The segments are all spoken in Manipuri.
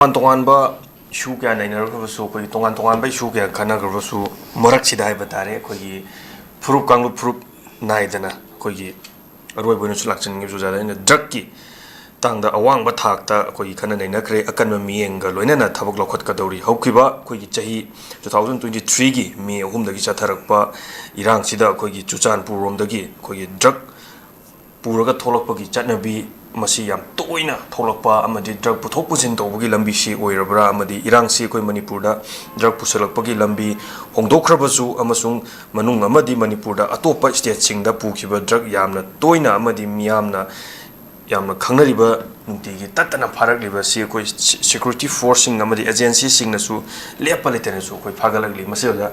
Tongan issue kaya nainaragbasu ko tongan ba issue kaya kanagbasu morak siday batare ko yi proof kanglu proof naidana ko yi arway bono sulakchan ngi juzada ina drug tangda awang ba thakta ko yi kana naina kre akan mi enga loina na thabak lokhot ka dori haukiba ko yi chahi 2023 gi mi ahum dagi chatharakpa irang sida ko yi chuchan purom dagi ko yi drug puraga tholokpa gi chatnabi masi yam toina tholakpa amadi drug puthok pusin tawgi lambi si oirabra amadi irang si koi manipur da drug pusalakpagi lambi hongdokrabasu amasung manung amadi manipur da atopa state sing da pukhiba drug yamna toina amadi miyamna yamna khangnariba nutigi tatana pharakliba si koi security forcing amadi agency sing nasu lepalitene su koi phagalagli masela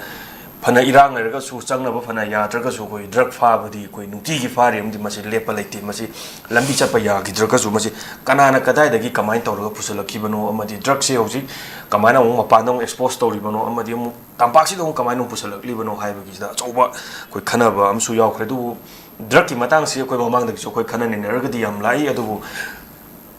fana irang erga su changnaba fana yatraga su koi drug fabadi koi nutigi fari amdi masi lepalite masi lambi chapa ya gidraga su masi kanana kadai dagi kamain tawraga pusalakibano amadi drug se hoji kamaina mo mapandong expose tawribano amadi mo tampaksi dong kamaina pusalakibano haibagi da choba koi khanaba amsu yawkhredu drug ki matang se koi mamang dagi so koi khanane nerga di am lai adu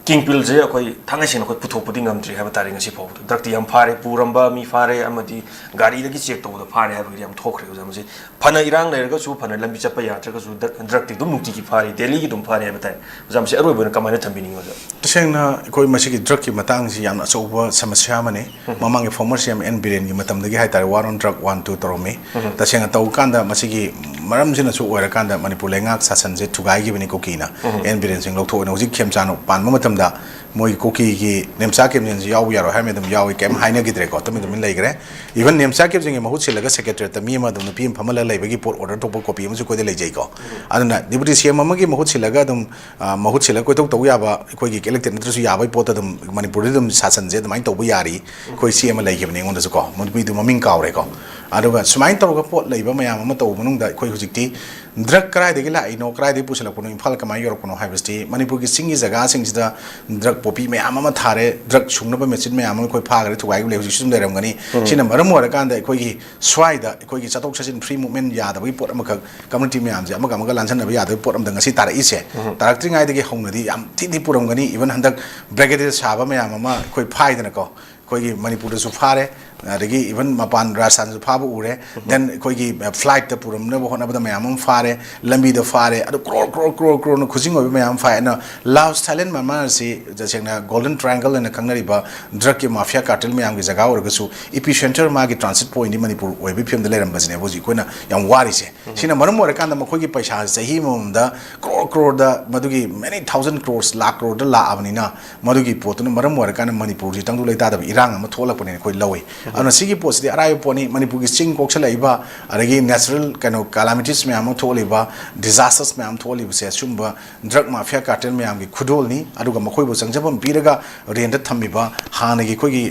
king pill je koi thangasina koi puthokpadi ngamdri haba tari ngasi phaw drug ti am phare puramba mi phare amadi gari dagi check tawda phare haba gi am thokre jamasi fana irang lerga su fana lambi chapa yatraga su drug ti dum nukti ki phare daily gi dum phare haba tai jamasi aroi bona kamana thambini ngoja tashengna koi masi gi drug ki matang si yamna choba samasya mane mamang gi former cm n biren gi matam dagi hai tari war on drug 1 2 toromi tashengna taw kanda masi gi maram jina su oira kanda manipur lengak sasan je thugai gi bani kokina n biren sing lokthoi no ji khemchano pan matam da moi koki gi nemsa kem jen yaw yaro ha medum yaw kem haina gi dreko to medum lai gre even nemsa kem jeng mahut silaga secretary ta mi ma dum pim phamala lai bagi port order to copy mu ko de lai jai ko aduna deputy cm ma gi mahut silaga dum mahut silaga ko to ya ba ko gi elected na su ya ba pot dum manipur dum sasan je dum ai to bu yari ko cm lai gi bne ngon da su ko mu bi dum ming kaw re ko aduga sumain to ga pot lai ba mayam ma to munung da ko hujikti drug krai de gi la ino krai de pusala ko imphal ka mai yor ko no haibesti manipur gi singi jaga sing sida drug popi me ama thare drug chungna ba machine me ama koi phagare thugai le hujik sum deram gani sina maram wara kan da koi gi swaida koi gi chatok chasin free movement ya da bi pot ama ka community me am je ama ga lansan ba ya da pot am da ngasi tar ise tarak tri ngai de gi hongna di am ti di puram gani even handak brigadier saba me ama koi phai da na ko koi gi manipur su phare adagi even mapan rasan su phabu ure then koi gi flight da puram na bo na ba da me am phare lambi da phare adu crore no khujing obi me am phai na laos thailand ma si jasengna golden triangle na kangnari ba drug ki mafia cartel me am gi jaga or gasu epicenter ma gi transit point ni manipur oi bi phim da leram bazne boji koina yam wari se sina maram or kan da ma khoi gi paisa sahi mom da crore da madugi many thousand crores lakh crore da la abani na madugi potun maram or kan manipur ji tangdu leita da irang am tholak pone koi lawai ana sigi post di arai poni manipur gi sing koksala iba aragi natural kano calamities me am tholiba disasters me am tholiba se sumba drug mafia cartel me am gi khudol ni aduga makhoi bo sangjabam piraga renda thamiba hanagi khogi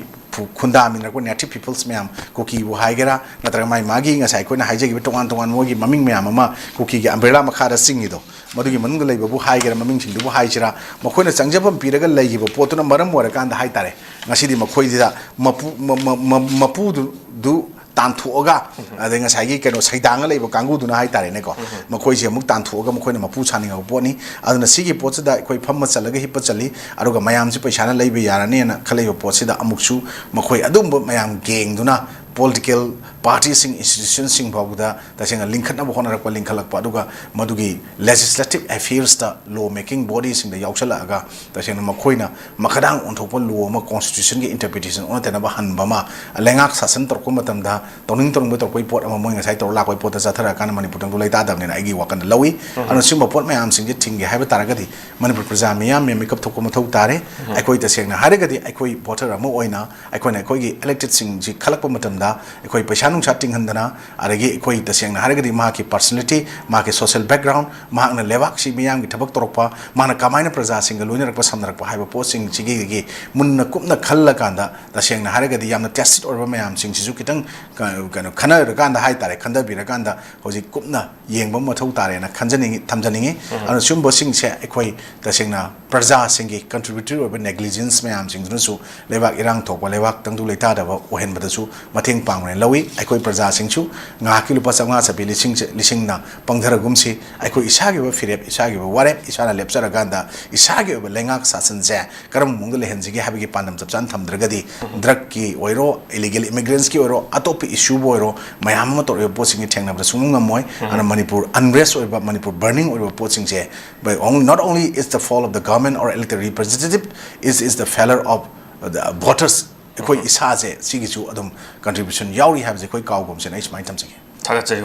khunda min ko native peoples me am koki bo haigera natra mai magi nga sai ko na haije gi tongan mogi maming me am ma koki gi umbrella makha da singi do madugi manung lei bu haigera maming sing du bu haijira makhoi na sangjabam piraga lei gi bo potuna maram wara kan da hai tare ngasi di makhoi da mapu du tantuoga adenga saigi keno saidanga leibo kangu duna hai tare ne ko makoi je muk tantuoga makoi na mapu chani ga poni aduna sigi potsa da koi phamma chalaga hipa chali aruga mayam si paisa na leibe yarane na khalaibo potsi da amuksu makoi adum mayam geng duna political parties sing institutions sing bawda tasenga linkhatna bo honara ko linkhalak pa aduga madugi legislative affairs da law making bodies sing da yausala aga tasenga makoina makadang onthopon law ma constitution gi interpretation on tena ba han bama lengak sasan tor ko matam da toning torong to koi pot ama moi ngai tor la koi pot ta thara kan manipur tang lai ta dam ne agi wakan lawi anu sim pot ma am sing ji thing gi haiba taragadi manipur praja miyam me makeup thok ko ma thau tare ai koi tasenga haragadi ai koi voter ama oina ai koi na koi gi elected sing ji khalak pa matam da koi paisa nung chatting handana aragi koi tasengna haragadi ma ki personality ma ki social background ma na lewak si miyam gi thabak torokpa mana kamaina praja singa loina rakpa samnarakpa haiba posting chigi gi munna kupna khalla kanda tasengna haragadi yamna tested orba mayam sing sisu kitang kano khana rakanda hai tare khanda bi rakanda hoji kupna yengba mathau tare na khanjani thamjani anu sumbo sing se koi tasengna praja singi contributory orba negligence mayam sing su lewak irang thokpa lewak tangdu leita da ohen badasu matheng ꯃꯇꯦꯡ ꯄꯥꯡꯕꯅ ꯂꯧꯏ ꯑꯩꯈꯣꯏ ꯄ꯭ꯔꯖꯥꯁꯤꯡꯁꯨ ꯉꯥꯏꯍꯥꯛꯀꯤ ꯂꯨꯄꯥ 500 ꯆꯠꯄꯤ ꯂꯤꯁꯤꯡꯅ ꯄꯪꯊꯔꯒꯨꯝꯁꯤ ꯑꯩꯈꯣꯏ ꯏꯁꯥꯒꯤ ꯑꯣꯏꯕ ꯐꯤꯔꯦꯞ ꯏꯁꯥꯒꯤ ꯑꯣꯏꯕ ꯋꯥꯔꯦꯞ ꯏꯁꯥꯅ ꯂꯦꯞꯆꯔꯀꯥꯟꯗ ꯏꯁꯥꯒꯤ ꯑꯣꯏꯕ ꯂꯩꯉꯥꯛ ꯁꯥꯁꯟꯁꯦ ꯀꯔꯝꯕ ꯃꯑꯣꯡꯗ ꯂꯩꯍꯟꯁꯤꯒꯦ ꯍꯥꯏꯕꯒꯤ ꯄꯥꯟꯗꯝ ꯆꯞ ꯆꯥꯅ ꯊꯝꯗ꯭ꯔꯒꯗꯤ ꯗ꯭ꯔꯒꯀꯤ ꯑꯣꯏꯔꯣ ꯏꯂꯤꯒꯦꯜ ꯏꯃꯤꯒ꯭ꯔꯦꯟꯁꯀꯤ ꯑꯣꯏꯔꯣ ꯑꯇꯣꯞꯄ ꯏꯁꯨꯕꯨ ꯑꯣꯏꯔꯣ ꯃꯌꯥꯝ ꯑꯃ ꯇꯧꯔꯤꯕ ꯄꯣꯠꯁꯤꯡꯁꯤ ꯊꯦꯡꯅꯕꯗ ꯁꯨꯡꯉꯝ ꯉꯝꯃꯣꯏ ꯑꯗꯨꯅ ꯃꯅꯤꯄꯨꯔ ꯑꯟꯔꯦꯁ ꯑꯣꯏꯕ ꯃꯅꯤꯄꯨꯔ ꯕꯔꯅꯤꯡ ꯑꯣꯏꯕ ꯄꯣꯠꯁꯤꯡꯁꯦ not only is the fall of the government or elected representative is the failure of the voters ꯑꯩꯈꯣꯏ ꯏꯁꯥꯁꯦ ꯁꯤꯒꯤꯁꯨ ꯑꯗꯨꯝ contribution ꯌꯥꯎꯔꯤ ꯍꯥꯏꯕꯁꯦ ꯑꯩꯈꯣꯏ ꯀꯥꯎꯒꯨꯝꯁꯦ ꯑꯩ ꯁꯨꯃꯥꯏꯅ ꯊꯝꯖꯒꯦ ꯊꯥꯒꯠꯆꯔꯤ